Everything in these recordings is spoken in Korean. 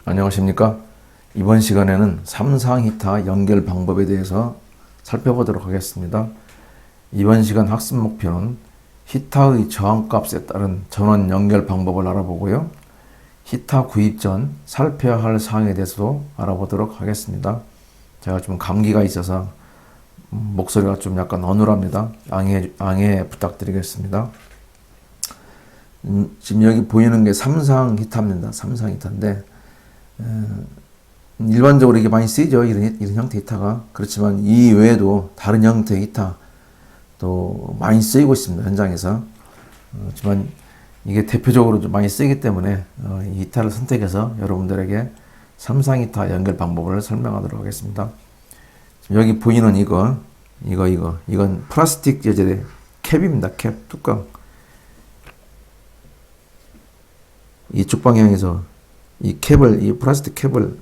안녕하십니까? 이번 시간에는 삼상 히타 연결 방법에 대해서 살펴보도록 하겠습니다. 이번 시간 학습 목표는 히타의 저항값에 따른 전원 연결 방법을 알아보고요. 히타 구입 전 살펴야 할 사항에 대해서도 알아보도록 하겠습니다. 제가 좀 감기가 있어서 목소리가 좀 약간 어눌합니다. 양해 부탁드리겠습니다. 지금 여기 보이는 게 삼상 히타입니다. 삼상 히타인데 일반적으로 이게 많이 쓰이죠. 이런 형태 히타가. 그렇지만 이 외에도 다른 형태의 히타 또 많이 쓰이고 있습니다. 현장에서. 하지만 이게 대표적으로 좀 많이 쓰이기 때문에 이 히타를 선택해서 여러분들에게 삼상 히타 연결 방법을 설명하도록 하겠습니다. 지금 여기 보이는 이건 플라스틱 재질의 캡입니다. 캡, 뚜껑. 이쪽 방향에서 이 플라스틱 캡을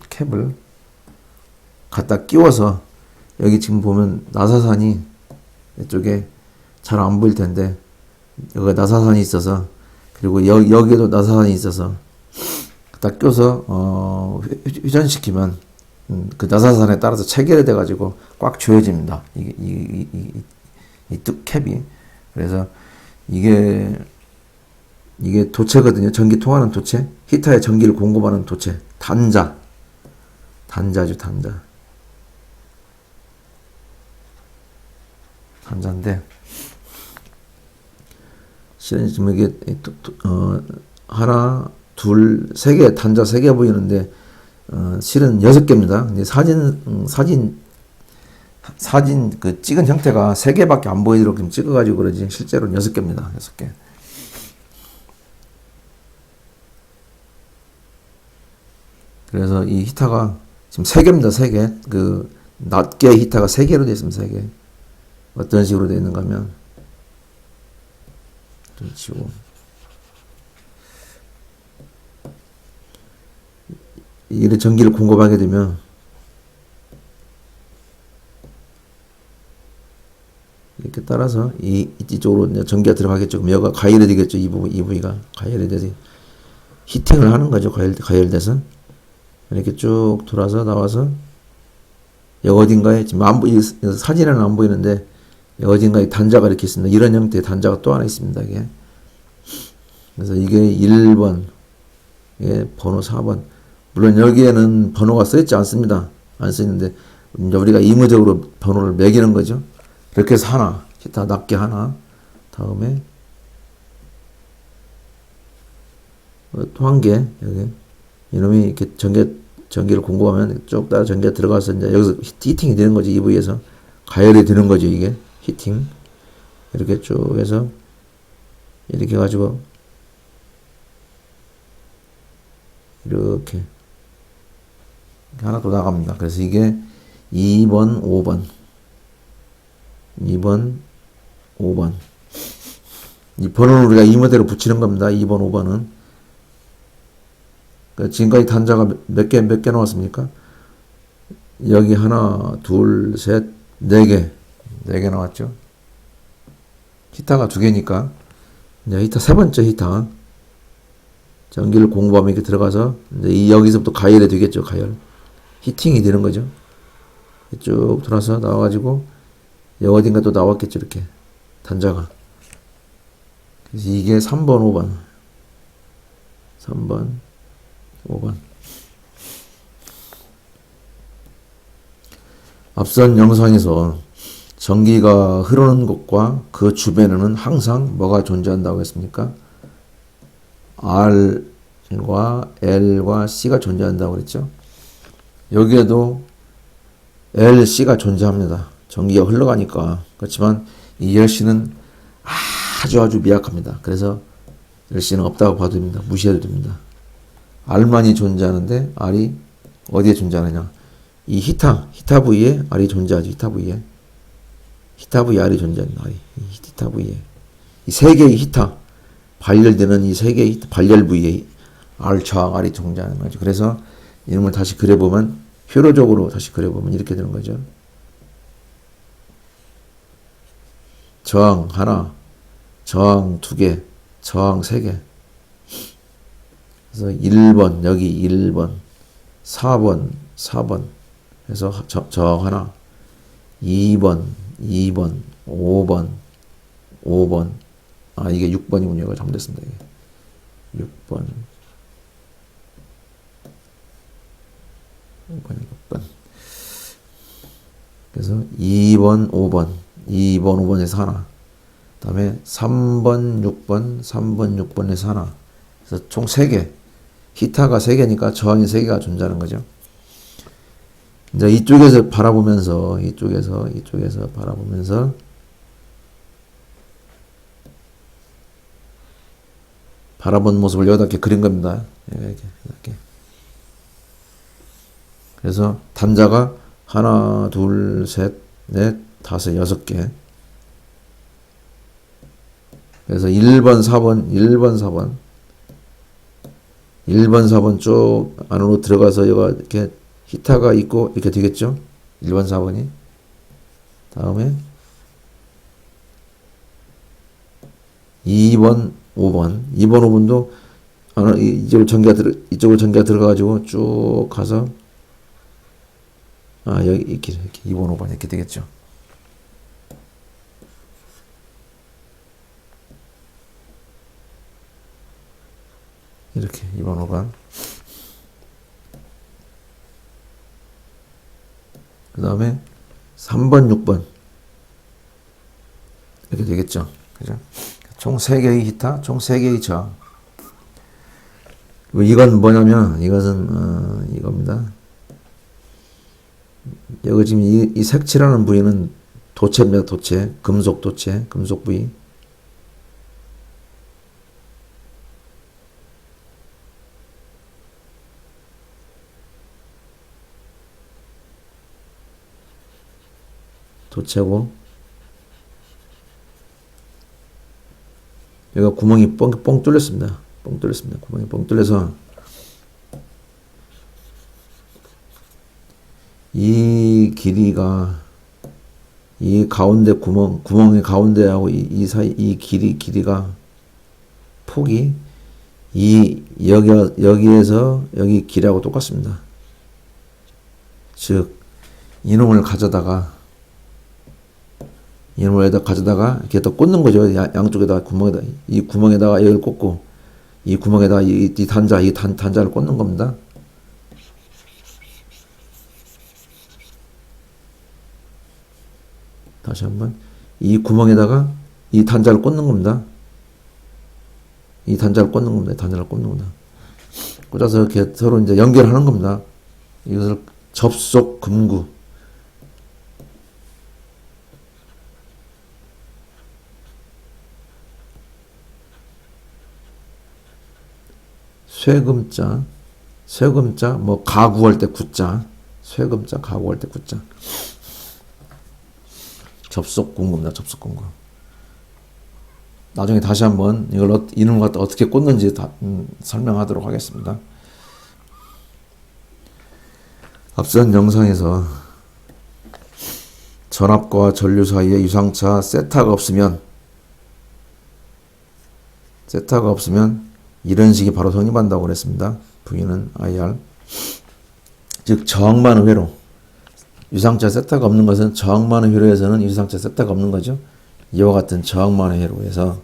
갖다 끼워서, 여기 지금 보면 나사산이 이쪽에 잘 안 보일 텐데, 여기 나사산이 있어서, 그리고 여기에도 나사산이 있어서, 갖다 껴서, 회전시키면, 그 나사산에 따라서 체결이 돼가지고 꽉 조여집니다. 이 캡이. 그래서 이게 도체거든요. 전기 통하는 도체. 히타에 전기를 공급하는 도체. 단자죠, 단자인데, 실은 지금 이게, 하나, 둘, 세 개, 단자 3개 보이는데, 실은 6개입니다. 근데 사진 그 찍은 형태가 3개밖에 안 보이도록 좀 찍어가지고 그러지, 실제로는 6개입니다. 6개. 그래서 이 히타가 지금 3개입니다. 3개. 그 낱개 히타가 3개로 되어 있습니다. 3개. 어떤 식으로 되어 있는가 하면, 그렇죠. 이렇게 전기를 공급하게 되면 이렇게 따라서 이쪽으로 전기가 들어가겠죠. 그럼 여기가 가열이 되겠죠. 이 부위가 가열이 돼서 히팅을 하는 거죠. 가열돼서 이렇게 쭉 돌아서 나와서 여기 어딘가에, 지금 사진에는 안 보이는데 여기 어딘가에 단자가 이렇게 있습니다. 이런 형태의 단자가 또 하나 있습니다. 이게. 그래서 이게 1번, 이게 번호 4번. 물론 여기에는 번호가 써있지 않습니다. 안 써있는데 우리가 의무적으로 번호를 매기는 거죠. 이렇게 해서 하나, 히타 낱개 하나, 다음에 또 한 개, 여기 이놈이 이렇게 전기를 공급하면 쭉 따라 전기가 들어가서 이제 여기서 히팅이 되는 거지. 이 부위에서 가열이 되는 거죠. 이게 히팅. 이렇게 쭉 해서 이렇게 해가지고 이렇게 하나 더 나갑니다. 그래서 이게 2번, 5번. 이 번호를 우리가 이모대로 붙이는 겁니다. 2번, 5번은. 그러니까 지금까지 단자가 몇 개 나왔습니까? 여기 하나, 둘, 셋, 4개. 4개 나왔죠. 히타가 2개니까. 이제 히타, 3번째 히타. 전기를 공급하면 이렇게 들어가서, 이제 여기서부터 가열이 되겠죠. 가열. 히팅이 되는 거죠. 쭉 돌아서 나와가지고, 여기 어딘가 또 나왔겠죠. 이렇게. 단자가. 그래서 이게 3번, 5번. 3번, 5번. 앞선 영상에서 전기가 흐르는 곳과 그 주변에는 항상 뭐가 존재한다고 했습니까? R과 L과 C가 존재한다고 그랬죠. 여기에도 L, C가 존재합니다. 전기가 흘러가니까. 그렇지만 이 열씨는 아주 미약합니다. 그래서 열씨는 없다고 봐도 됩니다. 무시해도 됩니다. R만이 존재하는데 R이 어디에 존재하느냐? 이 히타 부위에 R이 존재하죠. 히타 부위에 R이 존재합니다. 히타 부위에 이 3개의 히타 발열되는 이 3개의 히타 발열 부위에 R, 저항 R이 존재하는 거죠. 그래서 이름을 다시 그려보면, 효로적으로 다시 그려보면 이렇게 되는 거죠. 저항 하나, 저항 2개, 저항 3개. 그래서 1번, 여기 1번, 4번 해서 하나 2번 5번 아 이게 6번이군요. 이거 잘못됐습니다. 이게 6번 6번 그래서 2번 5번에서 하나 그 다음에 3번 6번에서 하나 그래서 총 3개 히타가 3개니까 저항이 3개가 존재하는 거죠. 이제 이쪽에서 바라보면서 바라본 모습을 여기다 이렇게 그린 겁니다. 이렇게. 그래서 단자가 하나, 둘, 셋, 넷, 다섯, 6개. 그래서 1번, 4번 쭉 안으로 들어가서 여기가 이렇게 히타가 있고 이렇게 되겠죠? 1번, 4번이. 다음에 2번, 5번도 이쪽으로 전기가 들어가가지고 쭉 가서 여기 이렇게 2번, 5번 이렇게 되겠죠. 이렇게 2번, 5번. 그 다음에 3번, 6번 이렇게 되겠죠. 그죠? 총 3개의 히타, 총 3개의 저항. 이건 뭐냐면 이것은 이겁니다. 여기 지금 이 색칠하는 부위는 도체입니다. 도체, 금속 도체, 금속 부위. 도체고 여기가 구멍이 뻥 뚫렸습니다. 구멍이 뻥 뚫려서 이 길이가 이 가운데 구멍의 가운데하고 이 사이 이 길이가 폭이 여기에서 여기 길이하고 똑같습니다. 즉 이놈을 가져다가 이렇게 또 꽂는 거죠. 양쪽에다가 이 구멍에다가 여기를 꽂고 이 구멍에다가 이 단자를 꽂는 겁니다. 다시 한번 이 구멍에다가 이 단자를 꽂는 겁니다. 단자를 꽂는 겁니다. 꽂아서 이렇게 서로 이제 연결하는 겁니다. 이것을 접속 금구. 쇠금자, 뭐 가구할 때 구자, 쇠금자, 가구할 때 구자. 접속 공구입니다. 접속 공구. 나중에 다시 한번 이놈을 갖다 어떻게 꽂는지 설명하도록 하겠습니다. 앞선 영상에서 전압과 전류 사이에 유상차 세타가 없으면 이런 식이 바로 성립한다고 그랬습니다. V는 IR. 즉 저항만의 회로. 유상차 세타가 없는 것은 저항만의 회로에서는 유상차 세타가 없는 거죠. 이와 같은 저항만의 회로에서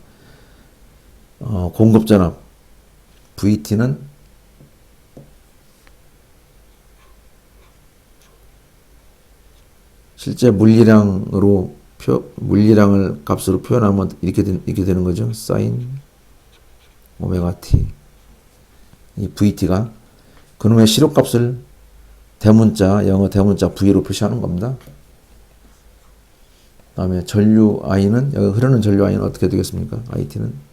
공급전압 VT는 실제 물리량을 값으로 표현하면 이렇게 되는 거죠. 사인 오메가 t. 이 VT가 그놈의 시료값을 영어 대문자 V로 표시하는 겁니다. 그 다음에 전류 I는 여기 흐르는 전류 I는 어떻게 되겠습니까? IT는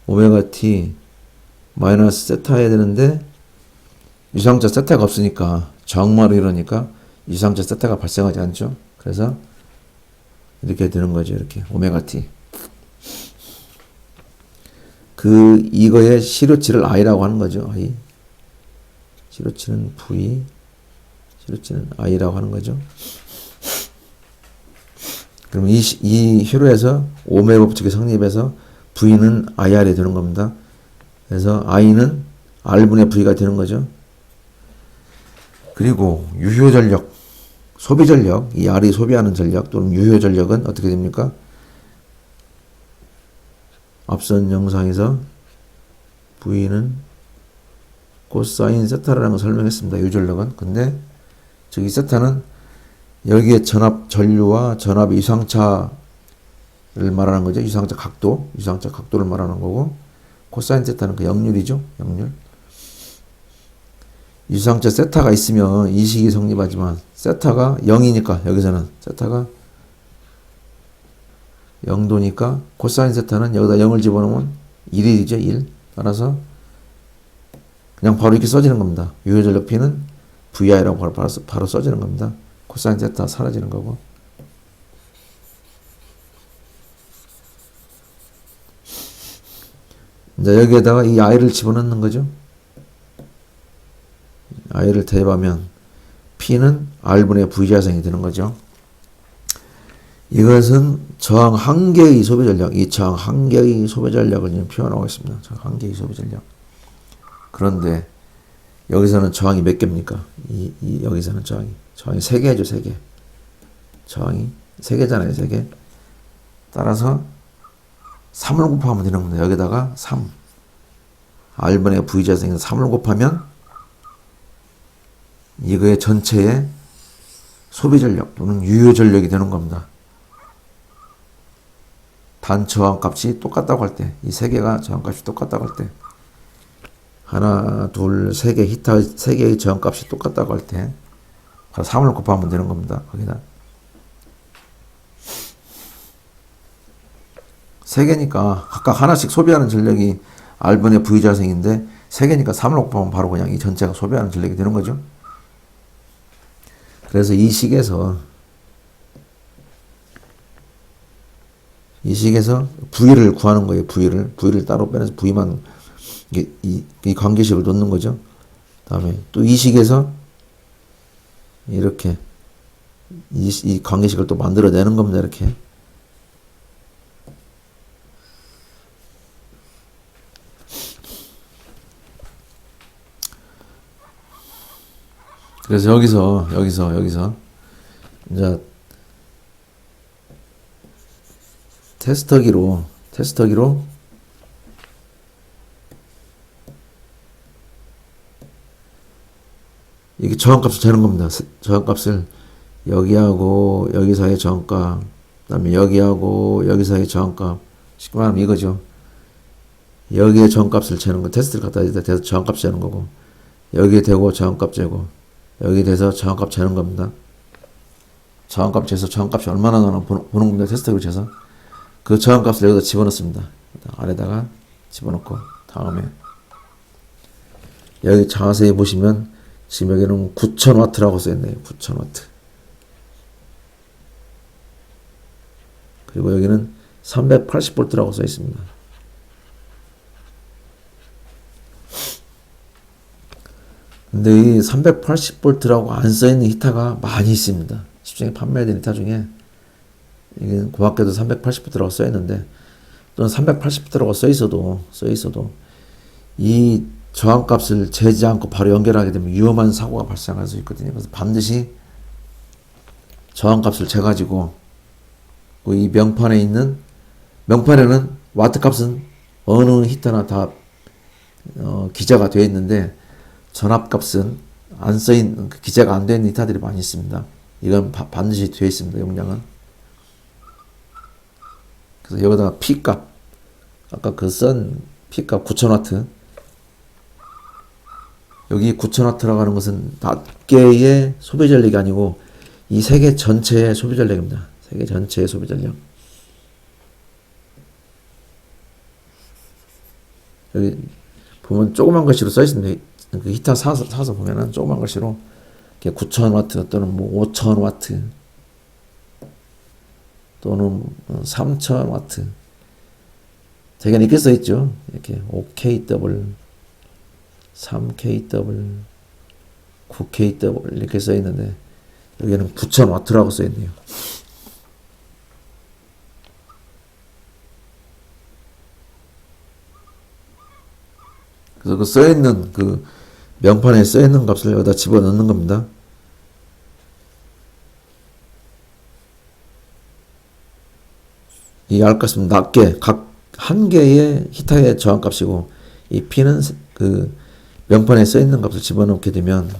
오메가 t 마이너스 세타 해야 되는데 유상차 세타가 없으니까 저항마로 이러니까 유상차 세타가 발생하지 않죠. 그래서 이렇게 되는 거죠. 이렇게 오메가 t. 이거의 시료치를 I라고 하는 거죠. I. 시료치는 V. 시료치는 I라고 하는 거죠. 그럼 이 회로에서 오메 법칙이 성립해서 V는 IR이 되는 겁니다. 그래서 I는 R분의 V가 되는 거죠. 그리고 유효전력, 소비전력, 이 R이 소비하는 전력 또는 유효전력은 어떻게 됩니까? 앞선 영상에서 V는 코사인 세타라는 걸 설명했습니다. 유전력은. 근데 저기 세타는 여기에 전압 전류와 전압 이상차를 말하는 거죠. 이상차 각도를 말하는 거고, 코사인 세타는 그 역률이죠. 역률. 이상차 세타가 있으면 이식이 성립하지만 세타가 0이니까 여기서는 세타가 0도니까 코사인 세타는 여기다 0을 집어넣으면 1이죠. 1. 따라서 그냥 바로 이렇게 써지는 겁니다. 유효전력 P는 VI라고 바로 써지는 겁니다. 코사인 세타 사라지는 거고. 이제 여기에다가 이 I를 집어넣는 거죠. I를 대입하면 P는 R분의 V 자생이 되는 거죠. 이것은 저항 한 개의 소비전력, 이 저항 한 개의 소비전력을 지금 표현하고 있습니다. 저항 한 개의 소비전력. 그런데 여기서는 저항이 몇 개입니까? 여기서는 저항이 3개죠, 3개. 저항이 3개잖아요, 3개. 따라서 3을 곱하면 되는 겁니다. 여기다가 3. R분의 V 자생에서 3을 곱하면 이거의 전체의 소비전력 또는 유효전력이 되는 겁니다. 단 저항값이 똑같다고 할 때, 이 3개가 저항값이 똑같다고 할 때, 하나, 둘, 3개, 히터 3개의 저항값이 똑같다고 할 때, 3을 곱하면 되는 겁니다. 거기다. 3개니까 각각 하나씩 소비하는 전력이 R분의 V 자생인데, 3개니까 3을 곱하면 바로 그냥 이 전체가 소비하는 전력이 되는 거죠. 그래서 이 식에서 V를 구하는 거예요. V를 따로 빼내서 V만 이 관계식을 놓는 거죠. 다음에 또 이 식에서 이렇게 이 관계식을 또 만들어내는 겁니다. 이렇게. 그래서 여기서 이제 테스터기로 이게 저항값을 재는 겁니다. 저항값을 여기하고 여기 사이의 저항값, 그다음에 여기하고 여기 사이의 저항값, 쉽게 말하면 이거죠. 여기에 저항값을 재는 거, 테스트를 갖다 대서 저항값 재는 거고, 여기에 대고 저항값 재고, 여기에 대서 저항값 재는 겁니다. 저항값 재서 저항값이 얼마나 나나 보는 겁니다. 테스트로 재서 그 저항값을 여기다 집어넣습니다. 아래다가 집어넣고, 다음에 여기 자세히 보시면 지금 여기는 9000W라고 써있네요. 9000W. 그리고 여기는 380V라고 써있습니다. 근데 이 380V라고 안 써있는 히터가 많이 있습니다. 시중에 판매된 히터 중에 이게 고맙게도 380V라고 써있는데, 또는 380V라고 써있어도 이 저항값을 재지 않고 바로 연결하게 되면 위험한 사고가 발생할 수 있거든요. 그래서 반드시 저항값을 재가지고 이 명판에는 와트값은 어느 히터나 다 기재가 되어 있는데, 전압값은 안 써있는, 기재가 안 되어 있는 히터들이 많이 있습니다. 이건 반드시 되어 있습니다. 용량은. 그래서 여기다가 P값, 아까 그 쓴 P값 9000W, 여기 9000W라고 하는 것은 5개의 소비전력이 아니고 이 3개 전체의 소비전력입니다. 3개 전체의 소비전력. 여기 보면 조그만 글씨로 써있습니다. 그 히터 사서 보면은 조그만 글씨로 9000W 또는 뭐 5000W 또는 3000W, 대개는 이렇게 써있죠. 이렇게 5kW, 3kW, 9kW 이렇게 써있는데 여기는 9000W라고 써있네요. 그래서 그 써있는 그 명판에 써있는 값을 여기다 집어넣는 겁니다. 이 R값은 낮게 각 한 개의 히타의 저항값이고 이 P는 그 명판에 써있는 값을 집어넣게 되면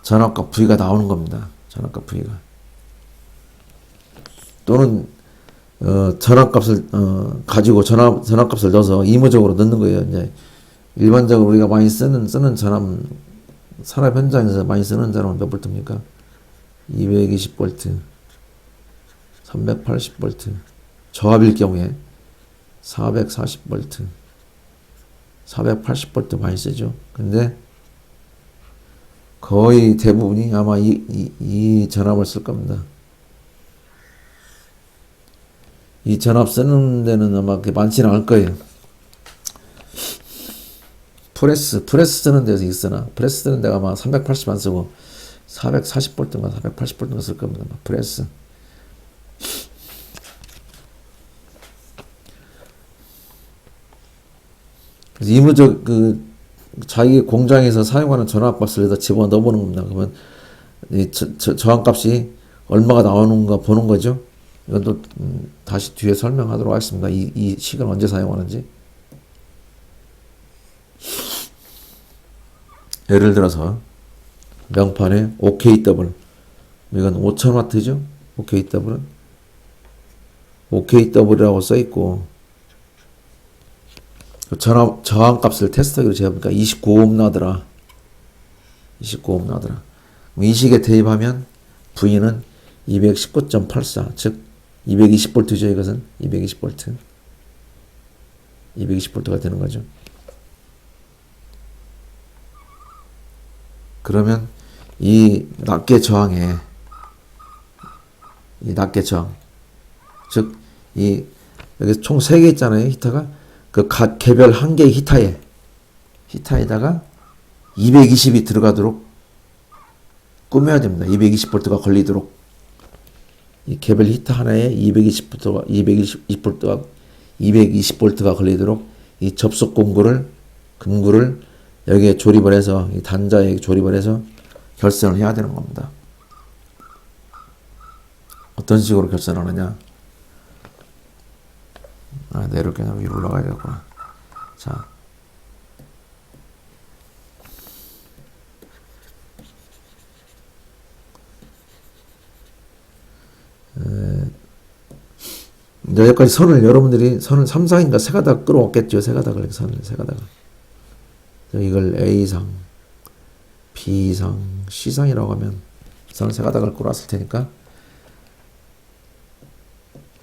전압값 V가 나오는 겁니다. 전압값 V가. 또는 전압값을 가지고 전압값을 넣어서 의무적으로 넣는 거예요. 이제 일반적으로 우리가 많이 쓰는 전압, 산업 현장에서 많이 쓰는 전압은 몇 볼트입니까? 220V, 380V, 저압일 경우에 440V, 480V 많이 쓰죠. 근데 거의 대부분이 아마 이 전압을 쓸 겁니다. 이 전압 쓰는 데는 아마 그렇게 많지는 않을 거예요. 프레스 쓰는 데서 있으나, 프레스 쓰는 데가 아마 380 안 쓰고 440V인가 480V인가 쓸 겁니다. 프레스. 그래서 의무적 자기 공장에서 사용하는 전압값을 여기다 집어넣어 보는 겁니다. 그러면 이 저항값이 얼마가 나오는가 보는 거죠. 이것도 다시 뒤에 설명하도록 하겠습니다. 이 식을 언제 사용하는지. 예를 들어서 명판에 OKW, 이건 5000W죠. OKW는 OKW라고 써있고 저항값을 테스트하기로 재보니까 29옴 나더라. 29옴 나더라. 이 식에 대입하면 V는 219.84, 즉 220V죠. 이것은 220V. 220V가 되는 거죠. 그러면 이 낮게 저항에, 이 낮게 저항, 즉 여기 총 3개 있잖아요. 히터가. 그 각 개별 한 개의 히타에다가 220이 들어가도록 꾸며야 됩니다. 220V가 걸리도록. 이 개별 히터 하나에 220V가 걸리도록 이 접속 금구를 여기에 조립을 해서, 이 단자에 조립을 해서 결선을 해야 되는 겁니다. 어떤 식으로 결선하느냐? 내려게 위로 올라가야 되겠구나. 자. 여기까지 여러분들이 선을 3상인가 3가닥 끌어왔겠죠. 3가닥을, 선을 3가닥을. 이걸 A상, B상, C상이라고 하면 선을 3가닥을 끌어왔을 테니까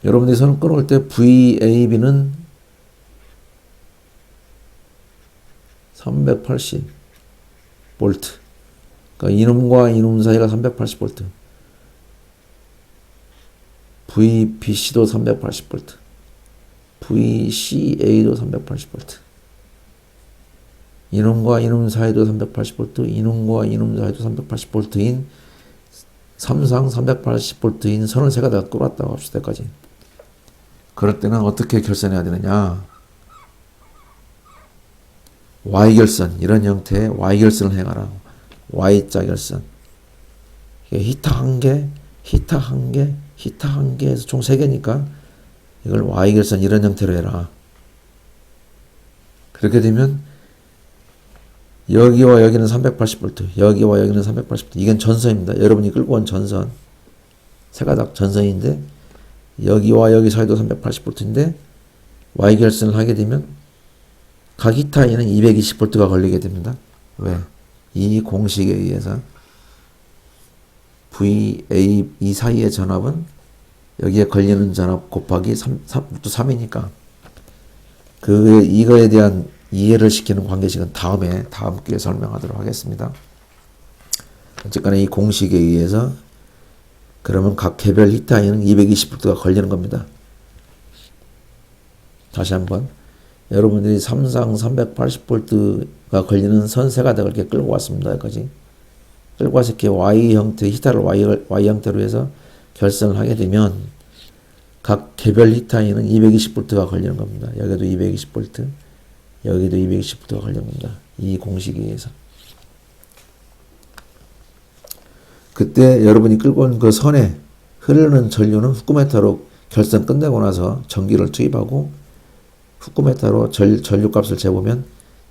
여러분들이 선을 끌어올 때 VAB는 380 볼트. 그러니까 이놈과 이놈 사이가 380 볼트. VBC도 380 볼트. VCA도 380 볼트. 이놈과 이놈 사이도 380 볼트. 이놈과 이놈 사이도 380 볼트인 3상 380 볼트인 선을 3가닥 끌어왔다고 합시다. 여기까지. 그럴 때는 어떻게 결선해야 되느냐? Y결선, 이런 형태의 Y결선을 행하라. Y자 결선. 히터 한 개, 히터 한 개, 히터 한 개에서 총 3개니까 이걸 Y결선 이런 형태로 해라. 그렇게 되면 여기와 여기는 380V, 여기와 여기는 380V. 이건 전선입니다. 여러분이 끌고 온 전선. 3가닥 전선인데 여기와 여기 사이도 380V인데 Y결선을 하게 되면 각 히타에는 220V가 걸리게 됩니다. 왜? 이 공식에 의해서 VA 이 사이의 전압은 여기에 걸리는 전압 곱하기 3이니까 이거에 대한 이해를 시키는 관계식은 다음 기회에 설명하도록 하겠습니다. 어쨌거나 이 공식에 의해서 그러면 각 개별 히타에는 220V가 걸리는 겁니다. 다시 한번 여러분들이 3상 380V가 걸리는 선 3가닥을 이렇게 끌고 왔습니다. 여기까지 끌고 와서 이렇게 Y 형태 히타를 Y 형태로 해서 결선을 하게 되면 각 개별 히타에는 220V가 걸리는 겁니다. 여기도 220V, 여기도 220V가 걸립니다. 이 공식에 의해서. 그때 여러분이 끌고 온 그 선에 흐르는 전류는 후쿠메타로 결선 끝내고 나서 전기를 투입하고 후쿠메타로 전류값을 재보면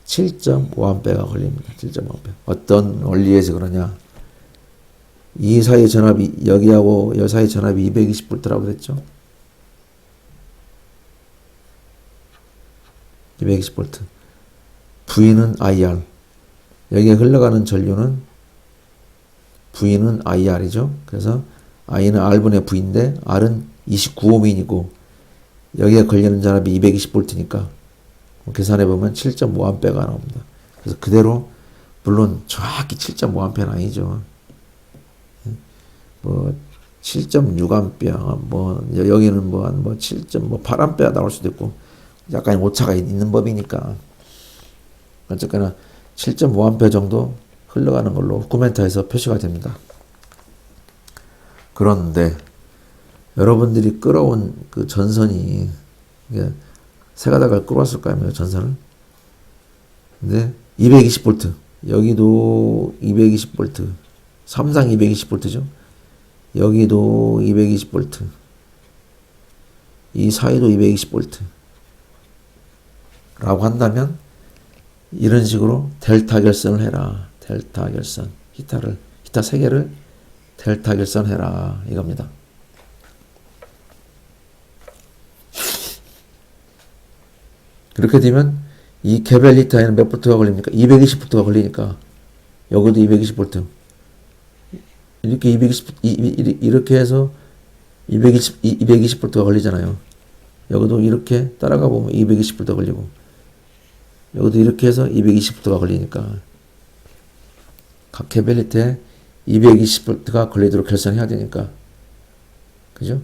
7.5A가 걸립니다. 7.5A. 어떤 원리에서 그러냐. 이 사이의 전압이 여기하고 이 사이의 전압이 220V라고 그랬죠. 220V. V는 IR. 여기에 흘러가는 전류는 V는 IR이죠. 그래서 I는 R분의 V인데 R은 29ohm이고 여기에 걸리는 전압이 220V니까 계산해보면 7.5A가 나옵니다. 그래서 그대로 물론 정확히 7.5A는 아니죠. 뭐 7.6A 뭐 여기는 뭐 7.8A 나올 수도 있고 약간 오차가 있는 법이니까 어쨌거나 7.5A 정도 흘러가는 걸로 후쿠멘타에서 표시가 됩니다. 그런데 여러분들이 끌어온 그 전선이 세 가닥을 끌어왔을 거 아니에요, 전선을. 근데 220V 여기도 220V 3상 220V죠. 여기도 220V 이 사이도 220V 라고 한다면 이런 식으로 델타 결선을 해라. 델타 결선. 히타 3개를 델타 결선해라. 이겁니다. 그렇게 되면 이 개별 히타에는 몇 볼트가 걸립니까? 220볼트가 걸리니까 여기도 220볼트. 이렇게 220 해서 220볼트가 걸리잖아요. 여기도 이렇게 따라가 보면 220볼트가 걸리고 여기도 이렇게 해서 220볼트가 걸리니까 각 개별 히타에 220볼트가 걸리도록 결선해야 되니까. 그죠?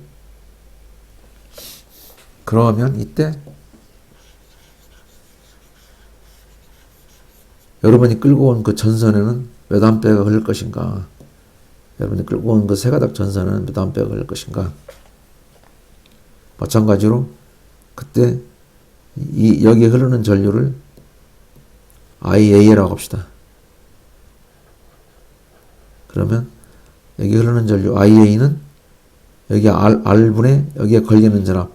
그러면 이때 여러분이 끌고 온 그 전선에는 몇 암페어가 흐를 것인가? 여러분이 끌고 온 그 세 가닥 전선에는 몇 암페어가 흐를 것인가? 마찬가지로 그때 여기에 흐르는 전류를 IA라고 합시다. 그러면 여기 흐르는 전류 IA는 여기 R분의 여기에 걸리는 전압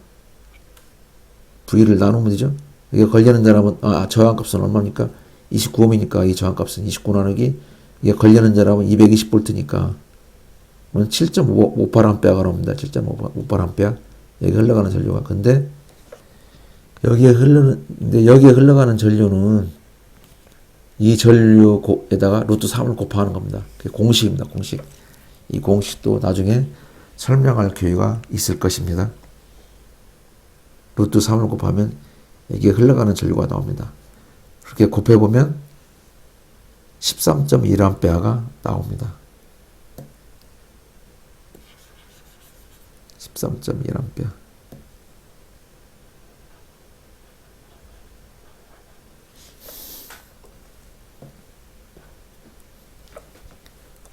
V를 나누면 되죠. 여기에 걸리는 전압은 저항값은 얼마입니까? 29ohm이니까 이 저항값은 29 나누기 이게 걸리는 전압은 220V니까 7.58A가 나옵니다. 7.58A 여기 흘러가는 전류가. 근데 여기에 흘러가는 전류는 이 전류에다가 루트 3을 곱하는 겁니다. 그게 공식입니다. 공식. 이 공식도 나중에 설명할 기회가 있을 것입니다. 루트 3을 곱하면 여기에 흘러가는 전류가 나옵니다. 그렇게 곱해보면 13.1A가 나옵니다. 13.1A.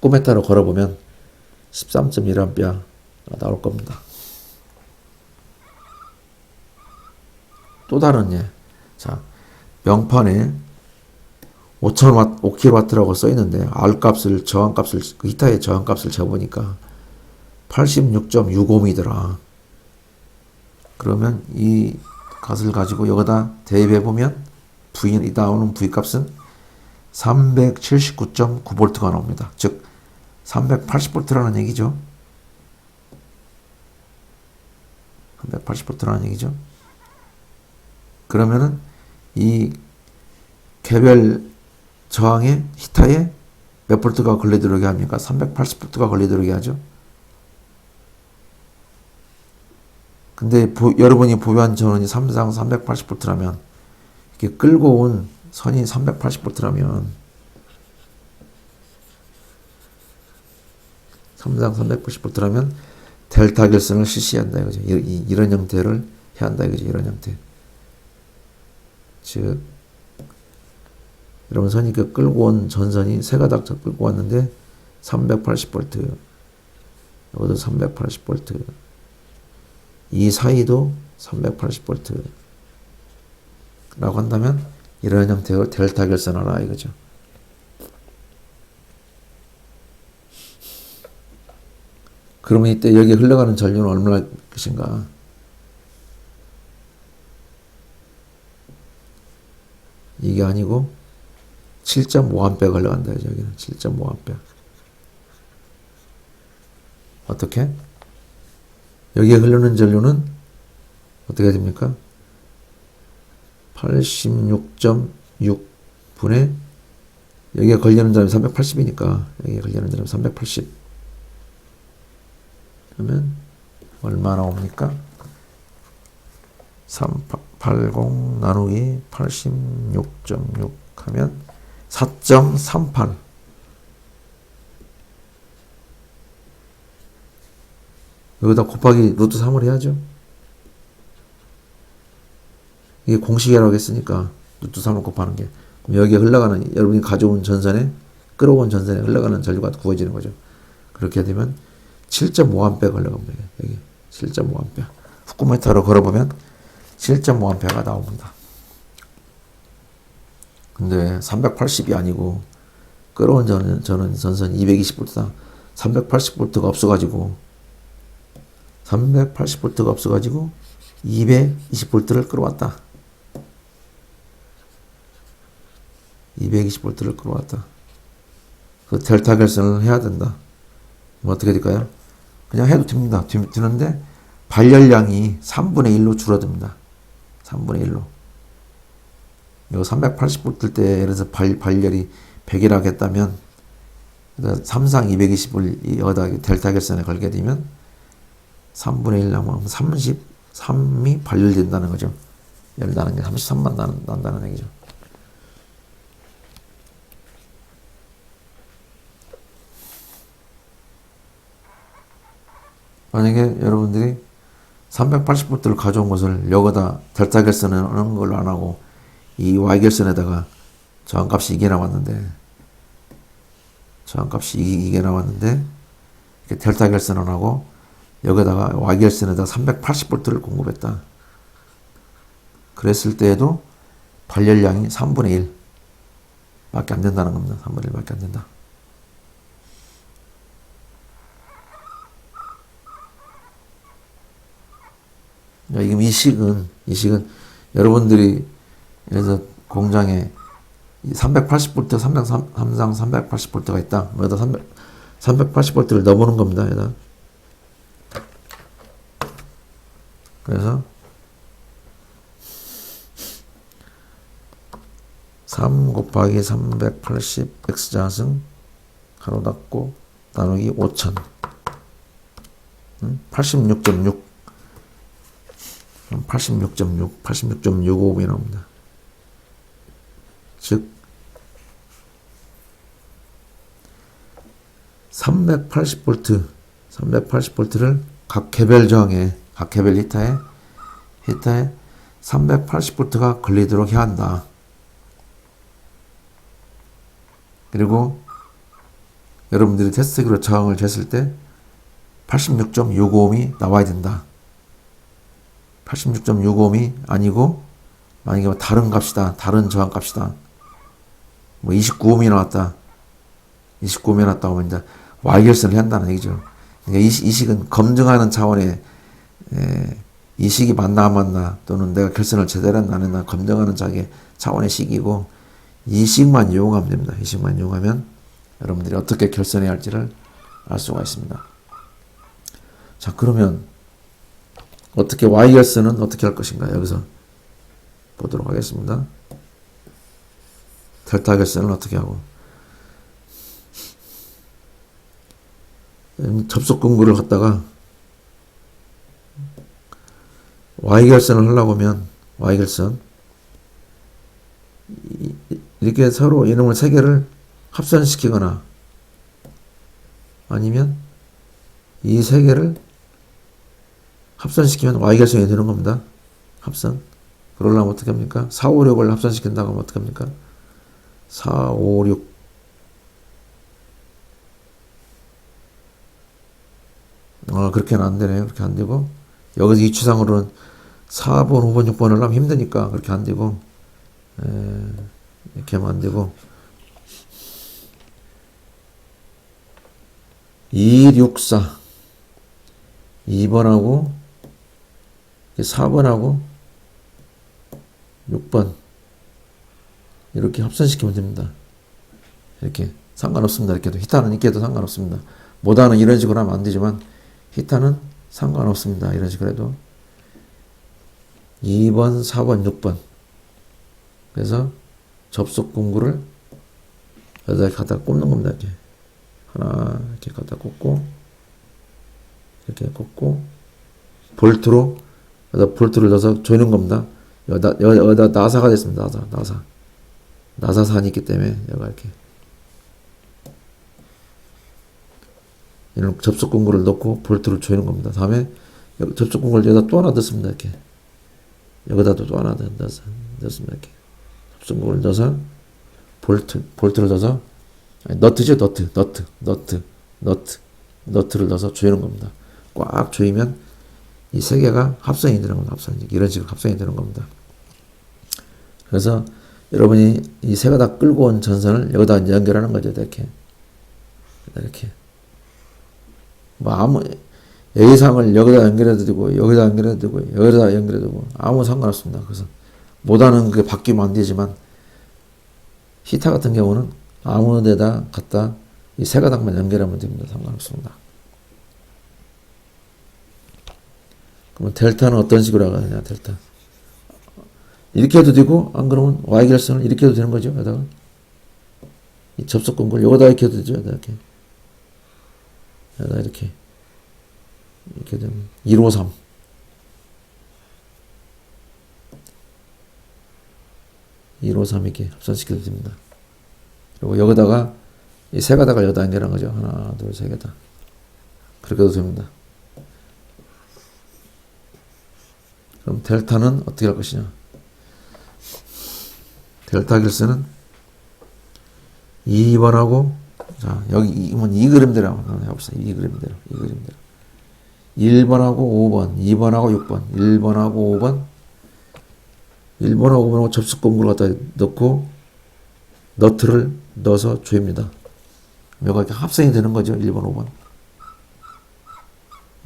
후쿠메타로 걸어보면 13.1A 나올 겁니다. 또 다른 예. 자, 명판에 5kW라고 써 있는데 R값을 저항값을 그 히타의 저항값을 재보니까 86.6ohm이더라. 그러면 이 값을 가지고 여기다 대입해 보면 이 나오는 V값은 379.9V가 나옵니다. 즉 380V라는 얘기죠. 380V라는 얘기죠. 그러면은 이 개별 저항의 히타에 몇 볼트가 걸리도록 합니까? 380V가 걸리도록 하죠. 근데 여러분이 보유한 전원이 3상 380V라면 이렇게 끌고 온 선이 380V라면 3상 380V라면 델타 결선을 실시한다 이거죠. 이런 형태를 해야 한다 이거죠. 이런 형태. 즉 여러분 선이 끌고 온 전선이 세 가닥 끌고 왔는데 380V 여기도 380V 이 사이도 380V 라고 한다면 이런 형태의 델타 결선하라 이거죠. 그러면 이때 여기에 흘러가는 전류는 얼마나 것인가? 이게 아니고 7.5A가 흘러간다. 여기는 7.5A. 어떻게? 여기에 흐르는 전류는 어떻게 됩니까? 86.6분의 여기에 걸리는 점이 380이니까 여기에 걸리는 점이 380 그러면 얼마 나옵니까? 380 나누기 86.6 하면 4.38 여기다 곱하기 루트 3을 해야죠. 이게 공식이라고 했으니까 루트 3을 곱하는 게 그럼 여기에 흘러가는 여러분이 가져온 전선에 끌어온 전선에 흘러가는 전류가 구해지는 거죠. 그렇게 되면 7.5A가 흘러갑니다. 여기 7.5A 후쿠메타로 걸어보면 7.5A가 나옵니다. 근데 380이 아니고 끌어온 저는 전선 220V다. 380V가 없어가지고 220V를 끌어왔다. 220V를 끌어왔다. 그 델타 결선을 해야 된다. 뭐 어떻게 될까요? 그냥 해도 됩니다. 되는데 발열량이 3분의 1로 줄어듭니다. 3분의 1로. 이거 380V 때 예를 들어서 발열이 100이라고 했다면 3상 220을 여기다 델타 결선에 걸게 되면 3분의 1 나면 33이 발열된다는 거죠. 열 나는 게 33만 난다는 얘기죠. 만약에 여러분들이 380V를 가져온 것을 여기다 델타 결선을 하는 걸로 안 하고 이 Y 결선에다가 저항값이 이게 나왔는데 이렇게 델타 결선을 하고 여기다가 Y 결선에다가 380V를 공급했다. 그랬을 때에도 발열량이 3분의 1 밖에 안 된다는 겁니다. 3분의 1 밖에 안 된다. 이 식은 여러분들이 그래서 공장에 380V, 삼상 380V가 있다. 여기다 380V를 넣어보는 겁니다. 여기다. 그래서 3 곱하기 380 x자승 가로 닫고 나누기 5000 86.6 86.655이 나옵니다. 즉 380V를 각 개별 저항에 각 개별 히터에 380V가 걸리도록 해야 한다. 그리고 여러분들이 테스트기로 저항을 쟀을 때 86.6ohm이 나와야 된다. 86.6ohm이 아니고 만약에 다른 값이다. 다른 저항 값이다. 뭐 29ohm이 나왔다. 29ohm이 나왔다고 하면 이제 Y 결선을 해야 한다는 얘기죠. 그러니까 이 식은 검증하는 차원의 이 식이 맞나 안 맞나 또는 내가 결선을 제대로 했나 안 했나 검증하는 차원의 식이고 이 식만 이용하면 됩니다. 이 식만 이용하면 여러분들이 어떻게 결선해야 할지를 알 수가 있습니다. 자, 그러면 어떻게 Y 결선은 어떻게 할 것인가 여기서 보도록 하겠습니다. 델타 결선을 어떻게 하고 접속 근구를 갖다가 Y 결선을 하려고 하면 Y 결선 이렇게 서로 이놈을 세 개를 합선시키거나 아니면 이 세 개를 합선시키면 Y 결선이 되는 겁니다. 합선. 그러려면 어떻게 합니까? 4, 5, 6을 합선시킨다고 하면 어떻게 합니까? 4, 5, 6 그렇게는 안 되네요. 그렇게 안 되고 여기서 이 추상으로는 4번, 5번, 6번을 하면 힘드니까 그렇게 안 되고 이렇게 하면 안 되고 264 2번하고 4번하고 6번 이렇게 합산시키면 됩니다. 이렇게 상관없습니다. 이렇게 해도 히타는 이렇게 해도 상관없습니다. 못하는 이런 식으로 하면 안 되지만 히타는 상관없습니다. 이런 식으로 해도 2번, 4번, 6번 그래서 접속 공구를 여기다 갖다 꼽는 겁니다. 이렇게 하나 이렇게 갖다 꽂고 이렇게 꽂고 볼트로 여기다 볼트를 넣어서 조이는 겁니다. 여기다 나사가 됐습니다. 나사산이 있기 때문에 여기가 이렇게 이런 접속 공구를 넣고 볼트를 조이는 겁니다. 다음에 접속 공구를 여기다 또 하나 넣습니다. 이렇게 여기다도 또 하나 넣습니다. 이렇게 접속 공구를 넣어서 볼트를 넣어서 너트죠. 너트를 넣어서 조이는 겁니다. 꽉 조이면 이 세 개가 합선이 되는 겁니다. 이런 식으로 합선이 되는 겁니다. 그래서 여러분이 이 세 가닥 끌고 온 전선을 여기다 연결하는 거죠. 이렇게 뭐 아무 A상을 여기다 연결해도 되고 여기다 연결해도 되고 여기다 연결해도 되고 아무 상관없습니다. 그래서 못하는 게 바뀌면 안 되지만 히타 같은 경우는 아무 데다 갖다 이 세 가닥만 연결하면 됩니다. 상관없습니다. 그러면 델타는 어떤 식으로 하느냐, 델타. 이렇게 해도 되고, 안 그러면 Y결선을 이렇게 해도 되는 거죠, 여기다가. 이 접속 공구를 여기다 이렇게 해도 되죠, 여기다 이렇게. 이렇게 되면 153. 이렇게 합산시켜도 됩니다. 그리고 여기다가 이 세 가닥을 여기다 연결한 거죠. 하나, 둘, 세 개다. 그렇게 해도 됩니다. 그럼 델타는 어떻게 할 것이냐? 델타 결선은 2번하고 자 여기 이 그림대로 한번 해봅시다. 이 그림대로 1번하고 5번 2번하고 6번 1번하고 5번 1번하고 5번하고 접속 공구를 갖다 넣고 너트를 넣어서 조입니다. 여기가 이렇게 합선이 되는 거죠. 1번 5번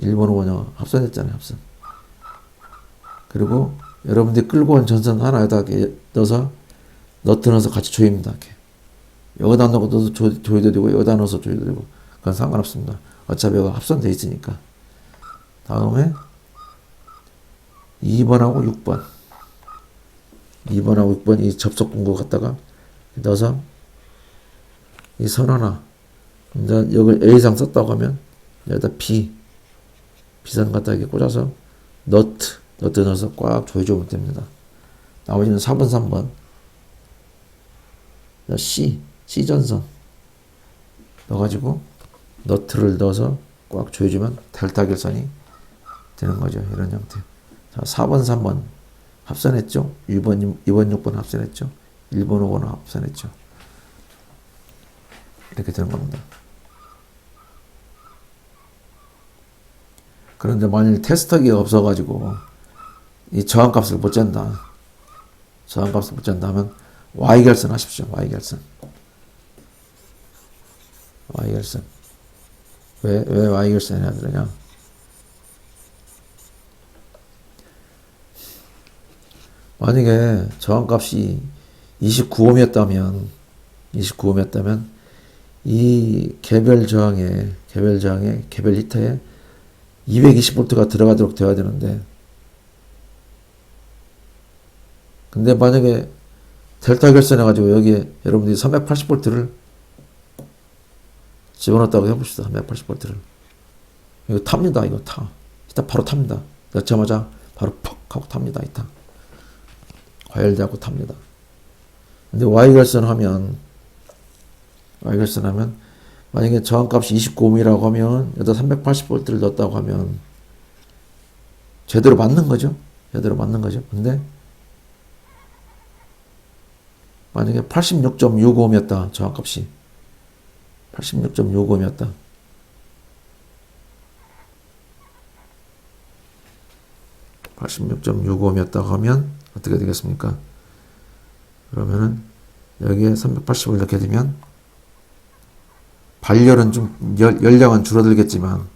5번이 합선했잖아요. 합선. 그리고 여러분들이 끌고 온 전선 하나에다 넣어서 너트 넣어서 같이 조입니다. 이렇게. 여기다 넣어도 조여도 되고 여기다 넣어서 조여도 되고 그건 상관없습니다. 어차피 여기가 합선되어 있으니까. 다음에 2번하고 6번 이 접속 공구 갖다가 넣어서 이 선 하나 이제 여기 A상 썼다고 하면 여기다 B선 갖다 이렇게 꽂아서 너트 넣어서 꽉 조여주면 됩니다. 나머지는 4번, 3번 C전선 넣어가지고 너트를 넣어서 꽉 조여주면 델타 결선이 되는 거죠. 이런 형태. 자, 4번, 3번 합선했죠. 2번, 6번 합선했죠. 1번, 5번 합선했죠. 이렇게 되는 겁니다. 그런데 만일 테스터기가 없어가지고 이 저항값을 못 잰다. 저항값을 못 잰다 하면 Y결선 하십시오. Y결선. 왜 Y결선 해야 되느냐? 만약에 저항값이 29ohm이었다면 이 개별 저항에 개별 히터에 220V가 들어가도록 되어야 되는데 근데 만약에 델타 결선 해가지고 여기에 여러분들이 380V를 집어넣었다고 해봅시다. 380V를 이거 탑니다. 이거 히터 바로 탑니다. 넣자마자 바로 퍽 하고 탑니다. 히터 과열되고 탑니다. 근데 Y결선 하면 만약에 저항값이 29ohm이라고 하면 여기다 380V를 넣었다고 하면 제대로 맞는 거죠. 근데 만약에 86.65ohm이었다. 저항값이 86.65ohm이었다. (86.65ohm이었다고) 하면 어떻게 되겠습니까? 그러면은 여기에 380을 넣게 되면 발열은 좀 열량은 줄어들겠지만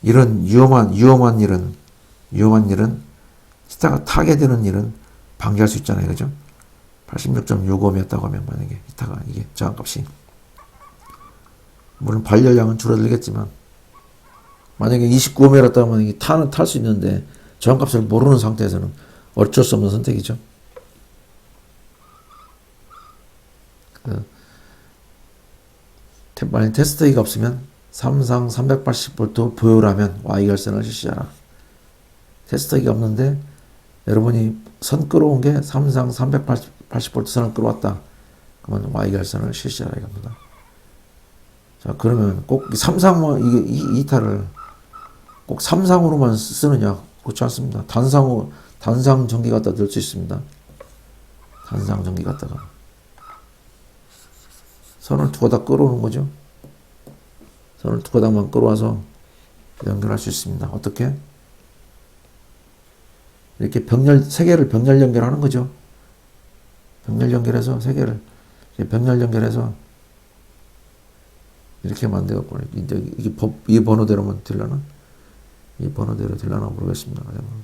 이런 위험한 일은 히타가 타게 되는 일은 방지할 수 있잖아요. 그죠? 86.65였다고 하면 만약에 히타가 이게 저항값이 물론 발열량은 줄어들겠지만 만약에 29mm였다고 하면 이 타는 탈 수 있는데 저항값을 모르는 상태에서는 어쩔 수 없는 선택이죠. 만약 테스트기가 없으면 삼상 380V 보유라면 Y결선을 실시하라. 테스트기가 없는데 여러분이 선 끌어온 게 삼상 380V 선을 끌어왔다. 그러면 Y결선을 실시하라 이겁니다. 자, 그러면 꼭 삼상만 이 타를 꼭 삼상으로만 쓰느냐? 그렇지 않습니다. 단상 전기 갖다 넣을 수 있습니다. 단상 전기 갖다가 선을 두 가닥 끌어오는 거죠. 선을 두 가닥만 끌어와서 연결할 수 있습니다. 어떻게? 이렇게 세 개를 병렬 연결하는 거죠. 병렬 연결해서 세 개를 병렬 연결해서 이렇게 만들었고 이 번호대로만 되려나? 이 번호대로 되려나 모르겠습니다.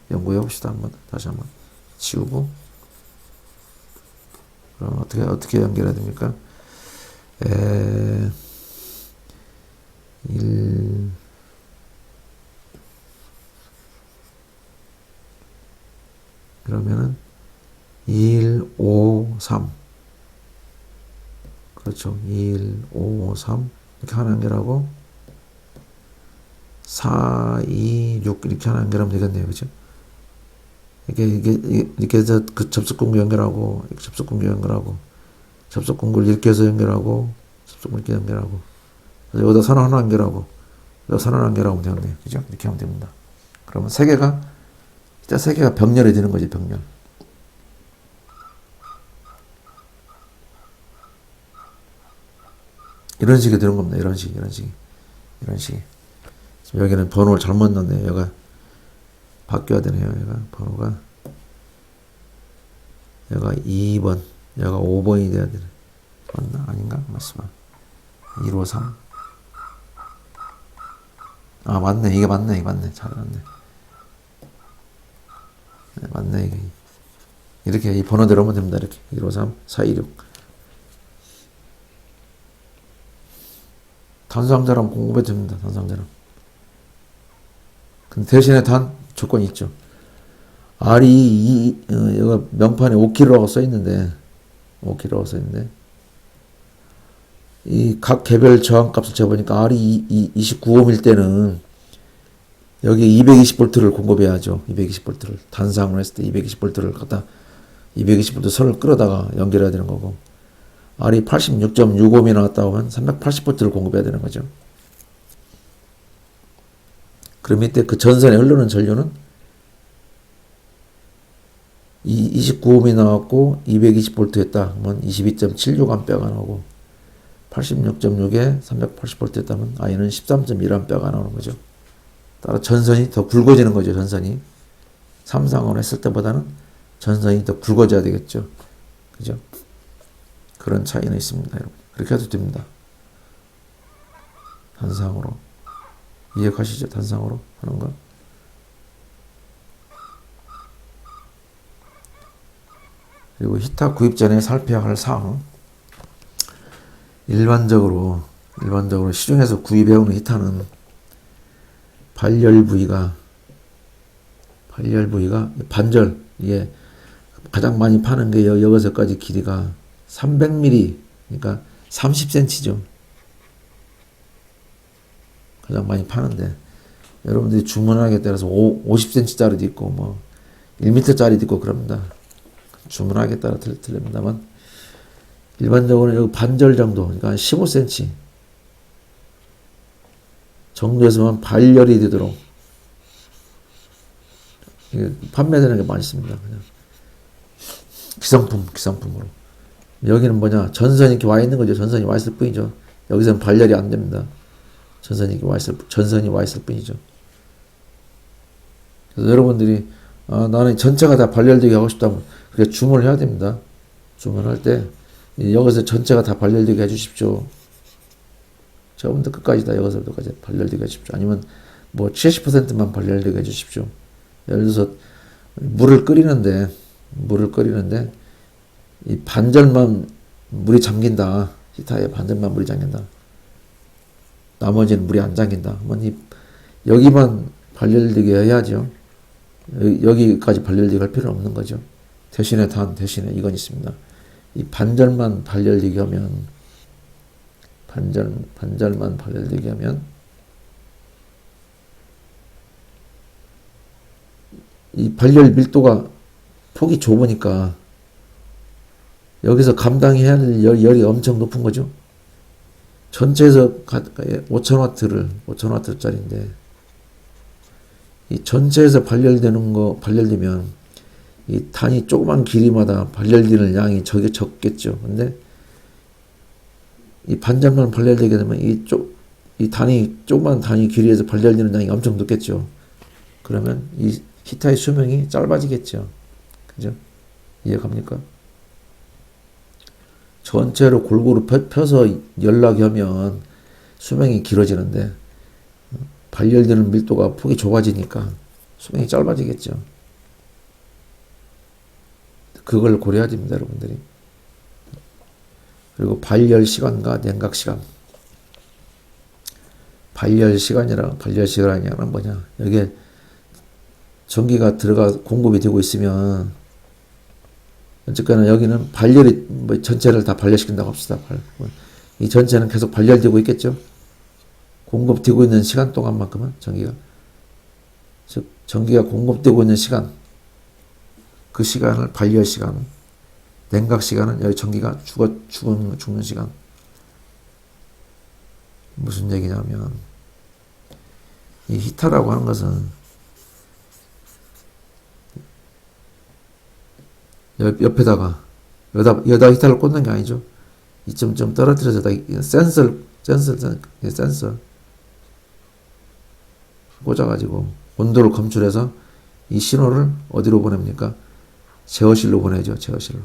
연구해 봅시다. 한번 다시 한번 지우고 그럼 어떻게 연결해야 됩니까? 1 그러면은 1, 5, 3 그렇죠. 1, 5, 3 이렇게 하나 연결하고 4, 2, 6 이렇게 하나 연결하면 되겠네요. 그죠? 이렇게 해서 그 접속공구 연결하고 접속공구 연결하고 접속공구를 이렇게 해서 연결하고 접속공구 이렇게 연결하고 여기다 선 하나 연결하고 여기다 선 하나 연결하면 되겠네요. 그죠? 이렇게 하면 됩니다. 그러면 세 개가 병렬이 되는 거지. 병렬. 이런 식이 되는 겁니다. 이런 식. 지금 여기는 번호를 잘못 넣었네요. 얘가 바뀌어야 되네요. 얘가 번호가 얘가 2번, 얘가 5번이 돼야 되네. 맞나? 아닌가? 맞습니다. 153. 아, 맞네. 이게 맞네. 잘 맞네. 네, 맞네. 이게. 이렇게 이 번호대로 하면 됩니다. 이렇게 153, 426. 단상자랑 공급해 됩니다. 단상자랑. 근데 대신에 단 조건이 있죠. R이 여기 명판에 5kg라고 써 있는데 이 각 개별 저항값을 재보니까 R이 29ohm일 때는 여기 220V를 공급해야죠. 220V를 단상을 했을 때 220V를 갖다 220V 선을 끌어다가 연결해야 되는 거고 R이 86.65ohm이 나왔다고 하면 380V를 공급해야 되는 거죠. 그럼 이때 그 전선에 흐르는 전류는 29ohm이 나왔고 220V 했다 그러면 22.76A가 나오고 86.6에 380V 했다면 I는 13.1A가 나오는 거죠. 따라 전선이 더 굵어지는 거죠. 전선이 삼상을 했을 때보다는 전선이 더 굵어져야 되겠죠. 그죠? 그런 차이는 있습니다. 여러분. 그렇게 해도 됩니다. 단상으로 이해가시죠? 단상으로 하는 거. 그리고 히타 구입 전에 살펴야 할 사항. 일반적으로 시중에서 구입해오는 히타는 발열 부위가 반절, 이게 가장 많이 파는 게 여기서까지 길이가 300mm, 그러니까 30cm죠. 가장 많이 파는데 여러분들이 주문하기에 따라서 50cm짜리도 있고 뭐 1m짜리도 있고 그럽니다. 주문하기에 따라 틀립니다만 일반적으로 여기 반절 정도, 그러니까 15cm 정도에서만 발열이 되도록 판매되는 게 많이 있습니다. 그냥 기성품으로. 여기는 뭐냐, 전선이 이렇게 와 있는 거죠. 전선이 와 있을 뿐이죠. 여기서는 발열이 안 됩니다. 전선이 와 있을 뿐이죠. 그래서 여러분들이 나는 전체가 다 발열되게 하고 싶다면 그렇게 주문을 해야 됩니다. 주문할 때 여기서 전체가 다 발열되게 해주십시오. 처음부터 끝까지 다 여기서부터 까지 발열되게 해주십시오. 아니면 뭐 70%만 발열되게 해주십시오. 예를 들어서 물을 끓이는데 이 반절만 물이 잠긴다. 히타에 반절만 물이 잠긴다. 나머지는 물이 안 잠긴다. 그러면 여기만 발열되게 해야죠. 여기까지 발열되게 할 필요는 없는 거죠. 대신에 이건 있습니다. 이 반절만 발열되게 하면 반절만 발열되게 하면 이 발열 밀도가 폭이 좁으니까 여기서 감당해야 할 열이 엄청 높은 거죠. 전체에서 5,000W짜리인데 이 전체에서 발열되면 이 단위 조그만 길이마다 발열되는 양이 저게 적겠죠. 근데 이 반절만 발열되게 되면 이 조그만 단위 길이에서 발열되는 양이 엄청 높겠죠. 그러면 이 히타의 수명이 짧아지겠죠. 그죠? 이해갑니까? 전체로 골고루 펴서 연락이 하면 수명이 길어지는데 발열되는 밀도가 폭이 좁아지니까 수명이 짧아지겠죠. 그걸 고려해야 됩니다, 여러분들이. 그리고 발열 시간과 냉각 시간. 발열 시간이란 뭐냐? 여기에 전기가 공급이 되고 있으면 어쨌거나 여기는 발열이 전체를 다 발열시킨다고 합시다. 이 전체는 계속 발열되고 있겠죠. 공급되고 있는 시간 동안만큼은 전기가 공급되고 있는 시간, 그 시간을 발열 시간, 냉각 시간은 여기 전기가 죽는 시간. 무슨 얘기냐면 이 히타라고 하는 것은 옆에다가 여기다 히타를 꽂는 게 아니죠. 좀 떨어뜨려서 센서 꽂아가지고 온도를 검출해서 이 신호를 어디로 보냅니까? 제어실로 보내죠. 제어실로.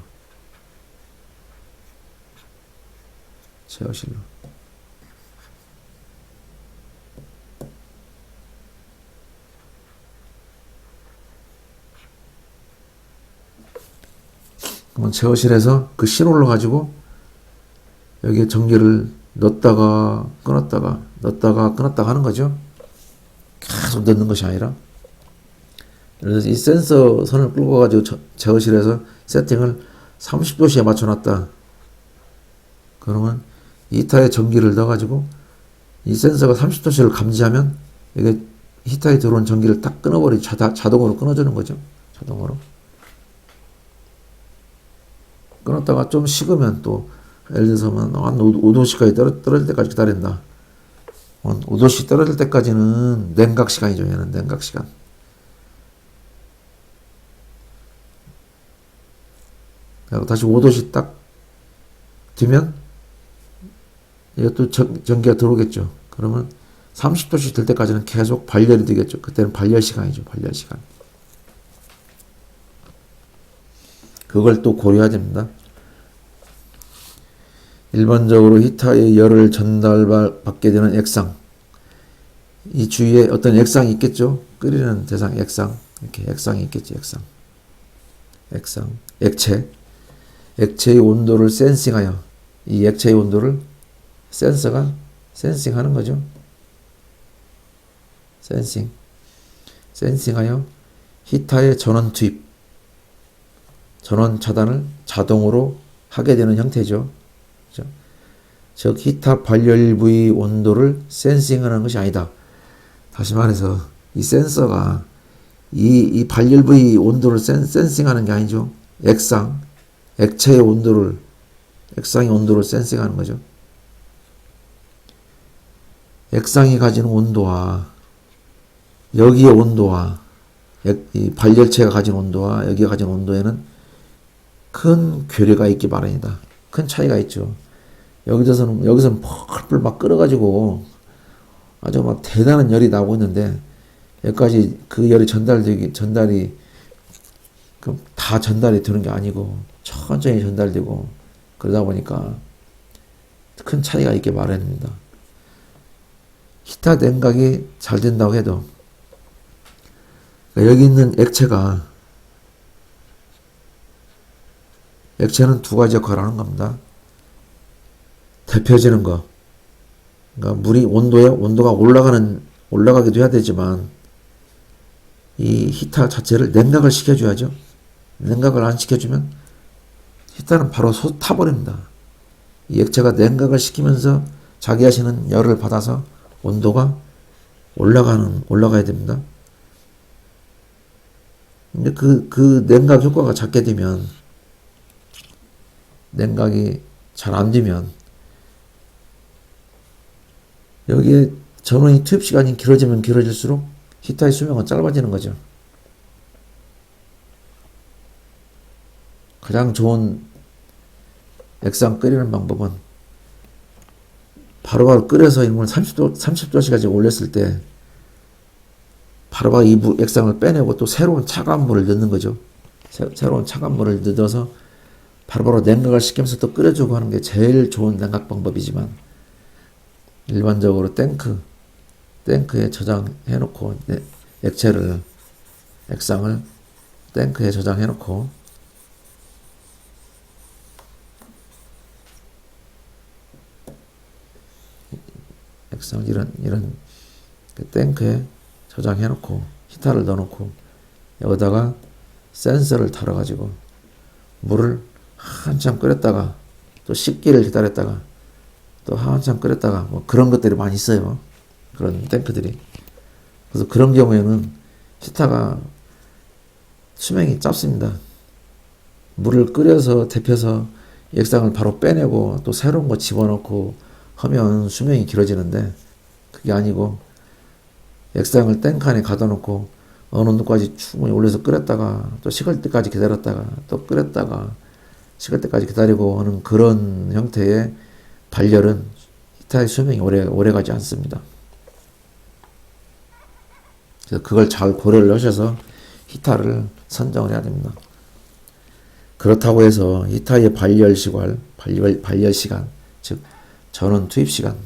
그러면 제어실에서 그 신호를 가지고 여기에 전기를 넣었다가 끊었다가 하는 거죠. 계속 넣는 것이 아니라. 그래서 이 센서 선을 끌고 가지고 제어실에서 세팅을 30도씨에 맞춰놨다. 그러면 히타에 전기를 넣어가지고 이 센서가 30도씨를 감지하면 이게 히타에 들어온 전기를 딱 끊어버리죠. 자동으로 끊어주는 거죠. 자동으로. 끊었다가 좀 식으면 또 예를 들어서 한 5도씨까지 떨어질 때까지 기다린다. 5도씨 떨어질 때까지는 냉각 시간이죠. 얘는 냉각 시간. 그리고 다시 5도씨 딱 되면 이것도 전기가 들어오겠죠. 그러면 30도씨 될 때까지는 계속 발열이 되겠죠. 그때는 발열 시간이죠. 발열 시간. 그걸 또 고려해야 됩니다. 일반적으로 히타의 열을 전달받게 되는 액상. 이 주위에 어떤 액상이 있겠죠? 끓이는 대상 액상. 이렇게 액상이 있겠죠. 액상. 액체의 온도를 센싱하여 이 액체의 온도를 센서가 센싱하는 거죠. 센싱하여 히타의 전원 투입, 전원 차단을 자동으로 하게 되는 형태죠. 그렇죠? 즉 히타 발열 부위 온도를 센싱하는 것이 아니다. 다시 말해서 이 센서가 이 발열 부위 온도를 센싱하는 게 아니죠. 액체의 온도를, 액상의 온도를 센싱하는 거죠. 액상이 가지는 온도와 여기의 온도와 이 발열체가 가진 온도와 여기가 가진 온도에는 큰 괴리가 있기 마련이다. 큰 차이가 있죠. 여기서는 펄펄 막 끓어가지고 아주 막 대단한 열이 나오고 있는데 여기까지 그 열이 다 전달이 되는 게 아니고 천천히 전달되고 그러다 보니까 큰 차이가 있게 마련입니다. 히타 냉각이 잘 된다고 해도 여기 있는 액체는 두 가지 역할을 하는 겁니다. 데펴지는 거. 그러니까 물이 온도가 올라가기도 해야 되지만 이 히타 자체를 냉각을 시켜줘야죠. 냉각을 안 시켜주면 히타는 바로 타버립니다. 이 액체가 냉각을 시키면서 자기 자신은 열을 받아서 온도가 올라가야 됩니다. 근데 그 냉각 효과가 작게 되면, 냉각이 잘 안 되면, 여기에 전원이 투입 시간이 길어지면 길어질수록 히타의 수명은 짧아지는 거죠. 가장 좋은 액상 끓이는 방법은 바로바로 끓여서 이걸 30도까지 올렸을 때 바로바로 이 액상을 빼내고 또 새로운 차가운 물을 넣는 거죠. 새로운 차가운 물을 넣어서 바로바로 냉각을 시키면서 또 끓여주고 하는 게 제일 좋은 냉각 방법이지만, 일반적으로 탱크에 저장해 놓고 액상을 탱크에 저장해 놓고 액상을 이런 탱크에 저장해 놓고 히타를 넣어 놓고 여기다가 센서를 달아 가지고 물을 한참 끓였다가 또 식기를 기다렸다가 또 한참 끓였다가 뭐 그런 것들이 많이 있어요. 그런 탱크들이. 그래서 그런 경우에는 히타가 수명이 짧습니다. 물을 끓여서 데펴서 액상을 바로 빼내고 또 새로운 거 집어넣고 하면 수명이 길어지는데, 그게 아니고 액상을 탱크 안에 가둬 놓고 어느 정도까지 충분히 올려서 끓였다가 또 식을 때까지 기다렸다가 또 끓였다가 식을 때까지 기다리고 하는 그런 형태의 발열은 히타의 수명이 오래 가지 않습니다. 그래서 그걸 잘 고려를 하셔서 히타를 선정을 해야 됩니다. 그렇다고 해서 히타의 발열 시간, 즉 전원 투입 시간,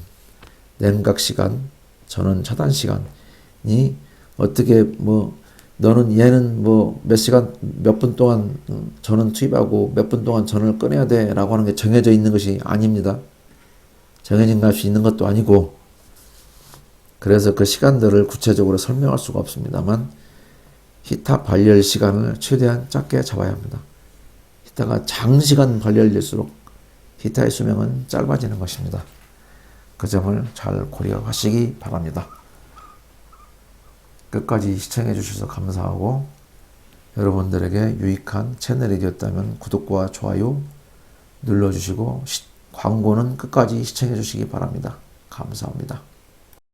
냉각 시간, 전원 차단 시간이 어떻게 너는 얘는 몇 시간 몇 분 동안 전원 투입하고 몇 분 동안 전원을 꺼내야 돼라고 하는 게 정해져 있는 것이 아닙니다. 정해진 값이 있는 것도 아니고, 그래서 그 시간들을 구체적으로 설명할 수가 없습니다만 히타 발열 시간을 최대한 짧게 잡아야 합니다. 히타가 장시간 발열될수록 히타의 수명은 짧아지는 것입니다. 그 점을 잘 고려하시기 바랍니다. 끝까지 시청해 주셔서 감사하고, 여러분들에게 유익한 채널이 되었다면 구독과 좋아요 눌러주시고 광고는 끝까지 시청해 주시기 바랍니다. 감사합니다.